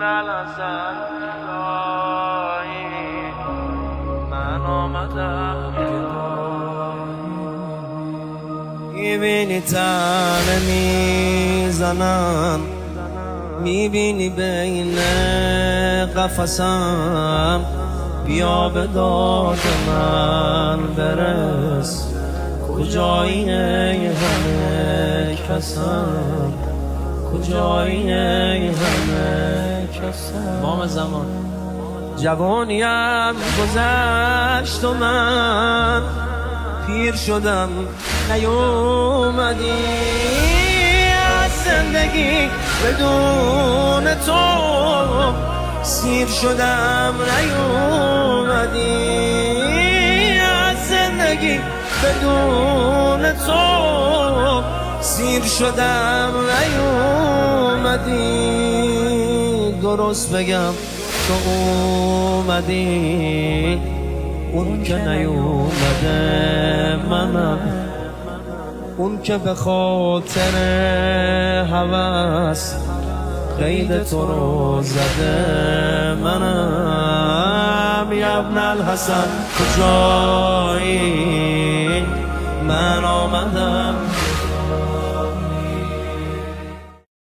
الحسن من آمدم میبینی تنه میزنم، میبینی بین قفسم، بیا به داد من برس، کجایی ای همه کسم، کجایی ای همه کسم. بام زمان جوانیم گذشت و من پیر شدم نیومدی، از زندگی بدون تو سیر شدم نیومدی، از زندگی بدون تو سیر شدم نیومدی. درست بگم تو اومدی، اون که نیومده منم، اون که به خاطر هوس قید تو رو زده منم. یا ابن الحسن کجایی من آمدم